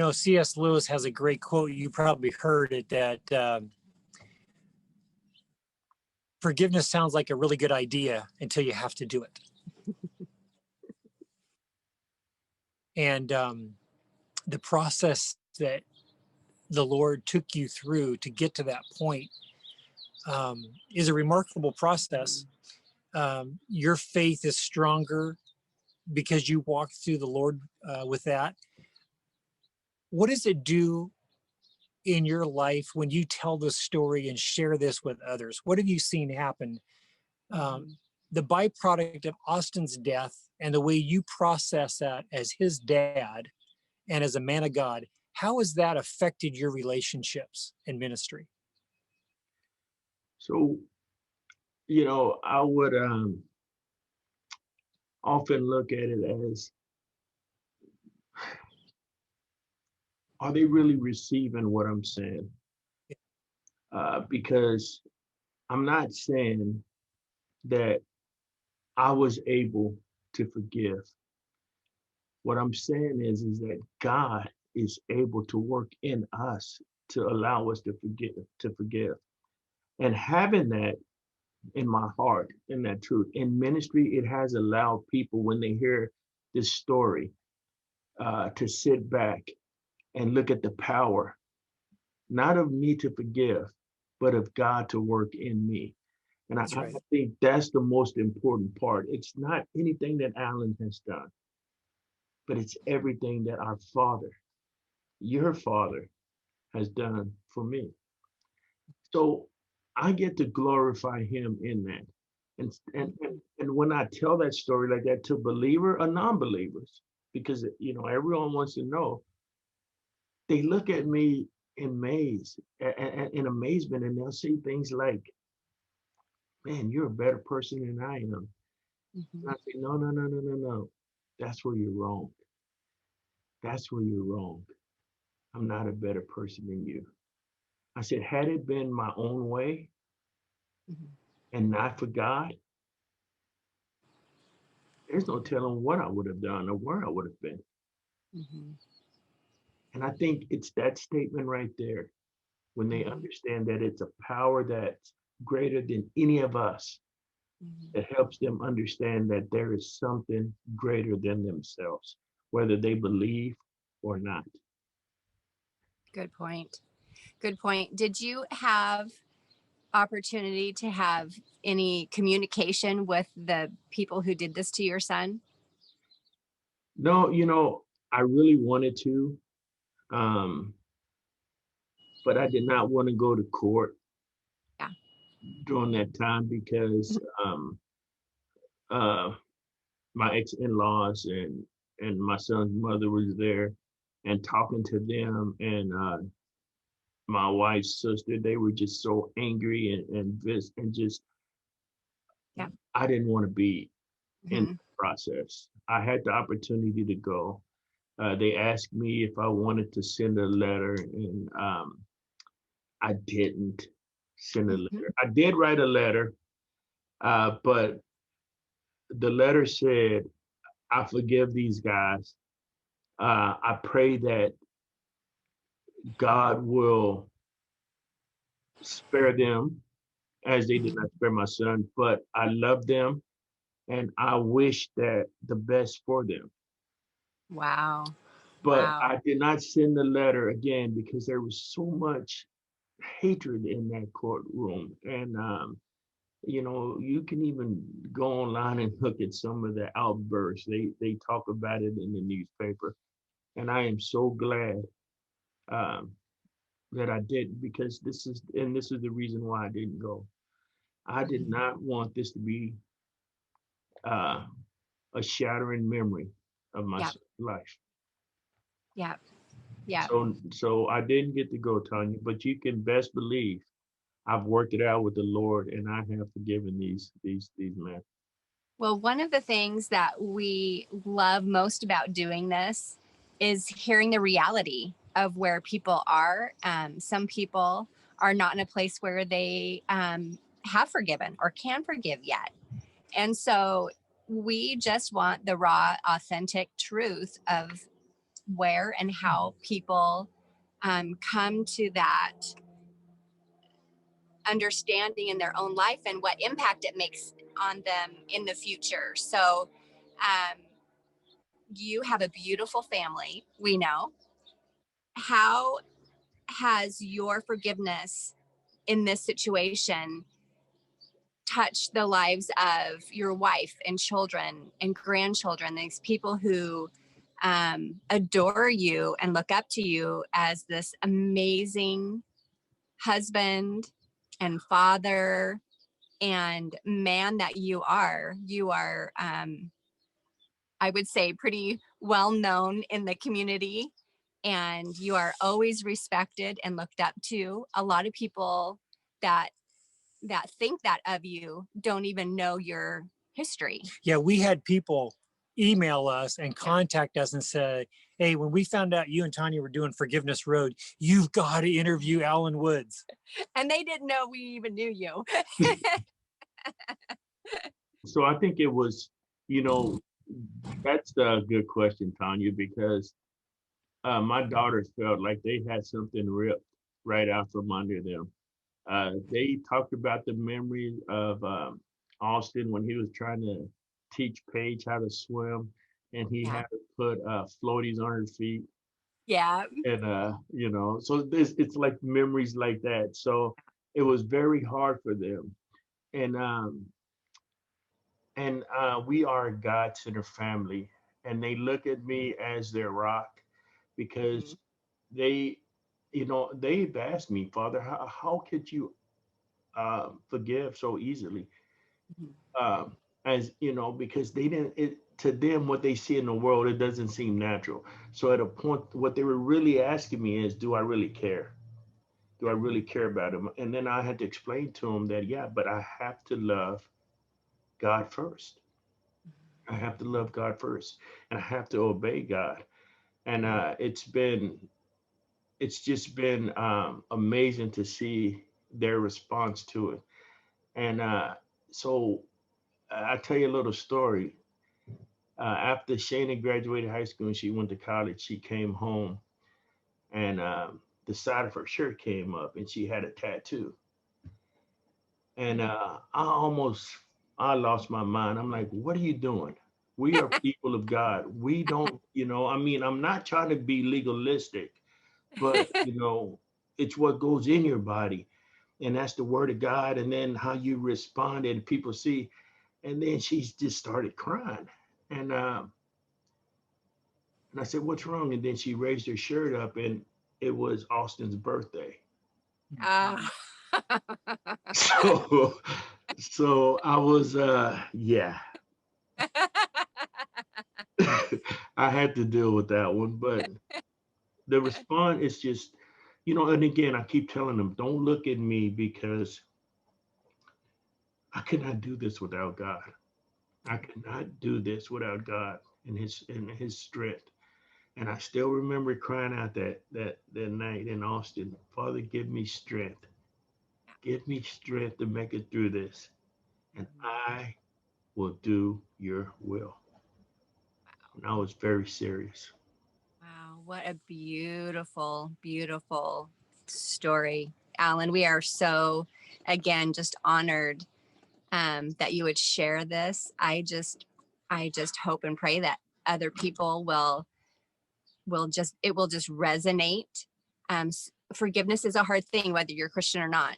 C.S. Lewis has a great quote. You probably heard it, that forgiveness sounds like a really good idea until you have to do it. And the process that the Lord took you through to get to that point is a remarkable process. Your faith is stronger because you walked through the Lord with that. What does it do in your life when you tell this story and share this with others? What have you seen happen? The byproduct of Austin's death and the way you process that as his dad and as a man of God, how has that affected your relationships and ministry? So, I would often look at it as, are they really receiving what I'm saying? Because I'm not saying that I was able to forgive. What I'm saying is that God is able to work in us to allow us to forgive. And having that in my heart, in that truth, in ministry, it has allowed people, when they hear this story, to sit back and look at the power, not of me to forgive, but of God to work in me. And I think that's the most important part. It's not anything that Alan has done, but it's everything that our Father, your Father, has done for me. So I get to glorify him in that. And when I tell that story like that to believer or non-believers, because everyone wants to know, they look at me in amazement, and they'll say things like, "Man, you're a better person than I am." And I say, no, no, no, no, no, no. That's where you're wrong. That's where you're wrong. I'm not a better person than you. I said, had it been my own way and not for God, there's no telling what I would have done or where I would have been. And I think it's that statement right there, when they understand that it's a power that's greater than any of us, that helps them understand that there is something greater than themselves, whether they believe or not. Good point. Good point. Did you have opportunity to have any communication with the people who did this to your son? No, I really wanted to, but I did not want to go to court during that time, because my ex-in-laws and my son's mother was there, and talking to them, and my wife's sister, they were just so angry and just, I didn't want to be in the process. I had the opportunity to go. They asked me if I wanted to send a letter, and I didn't send a letter. I did write a letter, but the letter said, I forgive these guys. I pray that God will spare them as they did not spare my son, but I love them and I wish that the best for them. Wow. But I did not send the letter again because there was so much hatred in that courtroom. And, you can even go online and look at some of the outbursts. They talk about it in the newspaper. And I am so glad that I didn't, because this is the reason why I didn't go. I did not want this to be a shattering memory of my life. Yeah. Yeah. So I didn't get to go, Tanya, but you can best believe I've worked it out with the Lord, and I have forgiven these men. Well, one of the things that we love most about doing this is hearing the reality of where people are. Some people are not in a place where they have forgiven or can forgive yet. And so we just want the raw, authentic truth of where and how people come to that understanding in their own life and what impact it makes on them in the future. So you have a beautiful family, we know. How has your forgiveness in this situation touched the lives of your wife and children and grandchildren, these people who adore you and look up to you as this amazing husband and father and man that you are? You are, I would say, pretty well known in the community, and you are always respected and looked up to. A lot of people that think that of you don't even know your history. Yeah, we had people email us and contact us and say, hey, when we found out you and Tanya were doing Forgiveness Road, you've got to interview Alan Woods. And they didn't know we even knew you. So I think it was, that's a good question, Tanya, because my daughters felt like they had something ripped right out from under them. They talked about the memories of Austin when he was trying to teach Paige how to swim, and he had to put floaties on her feet. Yeah. And so it's like memories like that. So it was very hard for them, and we are a God-centered family, and they look at me as their rock because they, they've asked me, Father, how could you forgive so easily? As you know, because they didn't. To them, what they see in the world, it doesn't seem natural. So at a point, what they were really asking me is, do I really care? Do I really care about them? And then I had to explain to them that, yeah, but I have to love God first. I have to love God first, and I have to obey God. And it's just been amazing to see their response to it. And so I'll tell you a little story. After Shana graduated high school and she went to college, she came home, and the side of her shirt came up and she had a tattoo. And I lost my mind. I'm like, what are you doing? We are people of God. We don't, I'm not trying to be legalistic, but, it's what goes in your body. And that's the word of God. And then how you respond and people see. And then she just started crying. And I said, what's wrong? And then she raised her shirt up, and it was Austin's birthday. So, so I was, yeah. I had to deal with that one, but the response is just, and again, I keep telling them, don't look at me because I could not do this without God. I could not do this without God and his strength. And I still remember crying out that night in Austin, Father, give me strength. Give me strength to make it through this. And I will do your will. And I was very serious. Wow, what a beautiful, beautiful story, Alan. We are so, again, just honored that you would share this. I just hope and pray that other people it will just resonate. Forgiveness is a hard thing, whether you're Christian or not.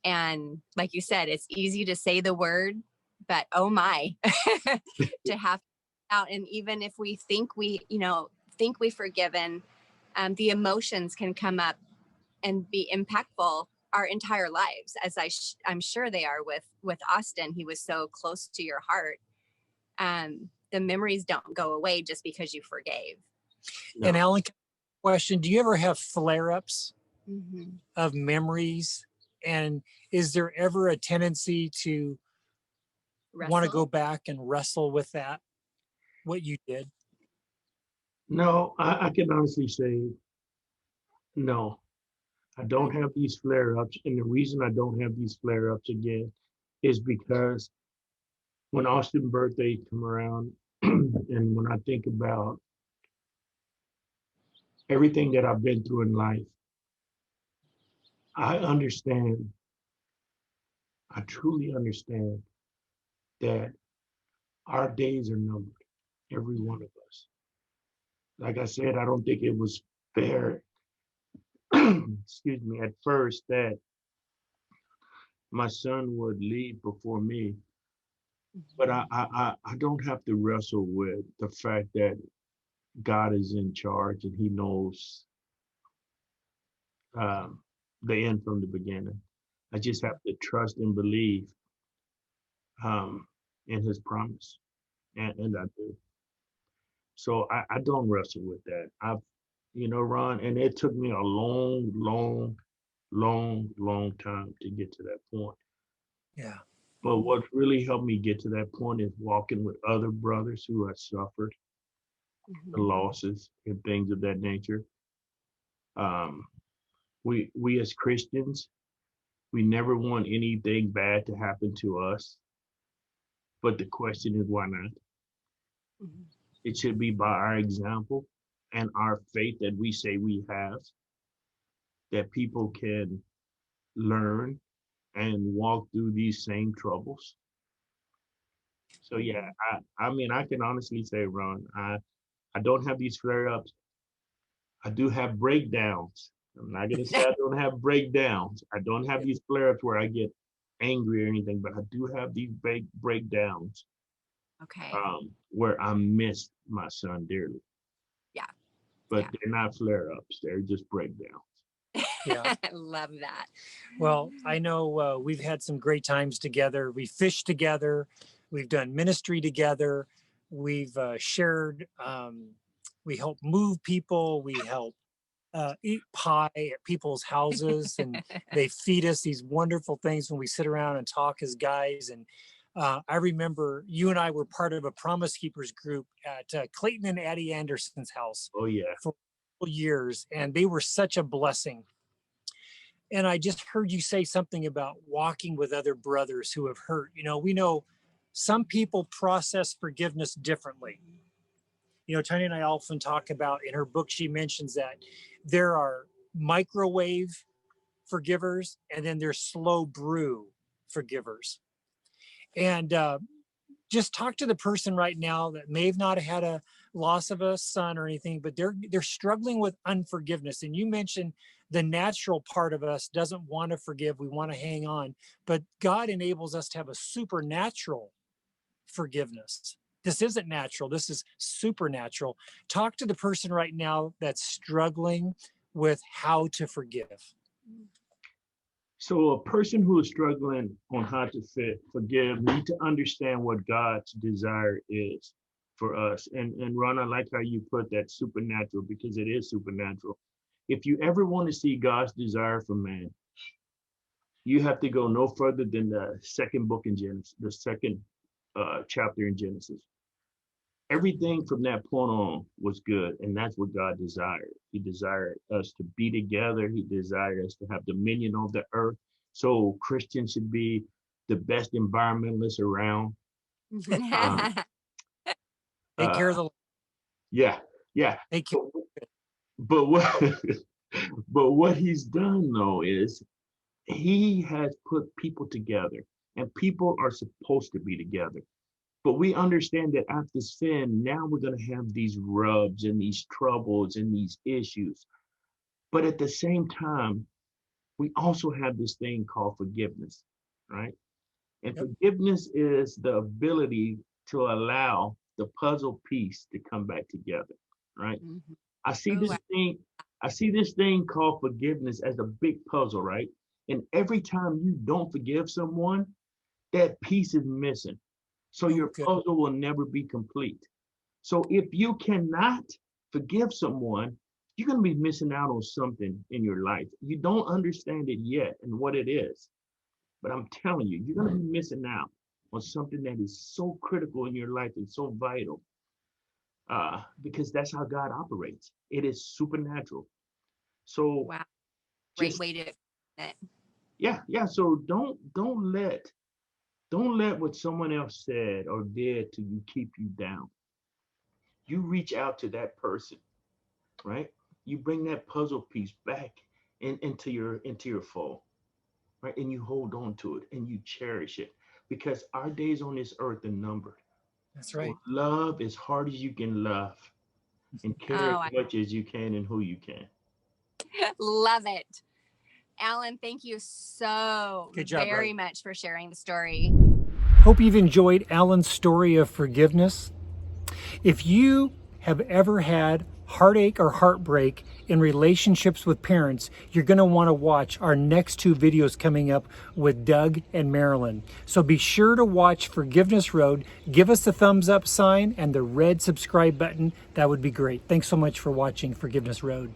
And like you said, it's easy to say the word, but oh my, to have out. And even if we think we've forgiven, the emotions can come up and be impactful our entire lives, as I'm sure they are with Austin. He was so close to your heart. The memories don't go away just because you forgave. No. And Alan, question, do you ever have flare-ups of memories? And is there ever a tendency to want to go back and wrestle with that, what you did? No, I can honestly say no. I don't have these flare-ups. And the reason I don't have these flare-ups again is because when Austin's birthday come around, and when I think about Everything that I've been through in life, I understand, I truly understand that our days are numbered, every one of us. Like I said, I don't think it was fair, excuse me, at first that my son would leave before me. But I don't have to wrestle with the fact that God is in charge and he knows um, the end from the beginning. I just have to trust and believe um, in his promise. And I do. So I don't wrestle with that. Ron, and it took me a long, long, long, long time to get to that point. Yeah. But what really helped me get to that point is walking with other brothers who have suffered the losses and things of that nature. Um, we as Christians, we never want anything bad to happen to us. But the question is, why not? It should be by our example and our faith that we say we have that people can learn and walk through these same troubles. So yeah, I mean I can honestly say, Ron, I don't have these flare ups. I do have breakdowns. I'm not gonna say I don't have breakdowns. I don't have these flare ups where I get angry or anything, but I do have these big breakdowns Okay. where I miss my son dearly. Yeah. But Yeah. they're not flare ups, they're just breakdowns. Yeah. I love that. Well, I know we've had some great times together. We fished together. We've done ministry together. We've shared. We help move people. We help eat pie at people's houses, and they feed us these wonderful things when we sit around and talk as guys. And I remember you and I were part of a Promise Keepers group at Clayton and Addie Anderson's house Oh yeah. for years, and they were such a blessing. And I just heard you say something about walking with other brothers who have hurt. We know some people process forgiveness differently. Tony and I often talk about, in her book, she mentions that there are microwave forgivers and then there's slow brew forgivers. And just talk to the person right now that may have not had a loss of a son or anything, but they're struggling with unforgiveness. And you mentioned the natural part of us doesn't want to forgive, we want to hang on, but God enables us to have a supernatural forgiveness. This isn't natural, this is supernatural. Talk to the person right now that's struggling with how to forgive. So a person who is struggling on how to forgive need to understand what God's desire is for us. And Ron, I like how you put that supernatural because it is supernatural. If you ever want to see God's desire for man, you have to go no further than the second book in Genesis, the second chapter in Genesis. Everything from that point on was good, and that's what God desired. He desired us to be together. He desired us to have dominion over the earth. So Christians should be the best environmentalists around. Um, Take care of uh, the yeah, yeah. take care. But what but what he's done though is he has put people together, and people are supposed to be together. But we understand that after sin, now we're going to have these rubs and these troubles and these issues. But at the same time, we also have this thing called forgiveness, right? And Yep. forgiveness is the ability to allow the puzzle piece to come back together, right? I see Oh, this wow. thing, I see this thing called forgiveness as a big puzzle, right? And every time you don't forgive someone, that piece is missing. So Oh, your good. puzzle will never be complete. So if you cannot forgive someone, you're going to be missing out on something in your life. You don't understand it yet and what it is. But I'm telling you, you're going to be missing out on something that is so critical in your life and so vital because that's how God operates. It is supernatural. So Wow. Great just, way to it. yeah, yeah. So don't let what someone else said or did to you keep you down. You reach out to that person, right? You bring that puzzle piece back into your fold, right? And you hold on to it and you cherish it, because our days on this earth are numbered. That's So right. love as hard as you can love, and care Oh, as I much as you can and who you can. love it. Alan, thank you so Good job, very brother. much for sharing the story. Hope you've enjoyed Alan's story of forgiveness. If you have ever had heartache or heartbreak in relationships with parents, you're going to want to watch our next two videos coming up with Doug and Marilyn. So be sure to watch Forgiveness Road. Give us the thumbs up sign and the red subscribe button. That would be great. Thanks so much for watching Forgiveness Road.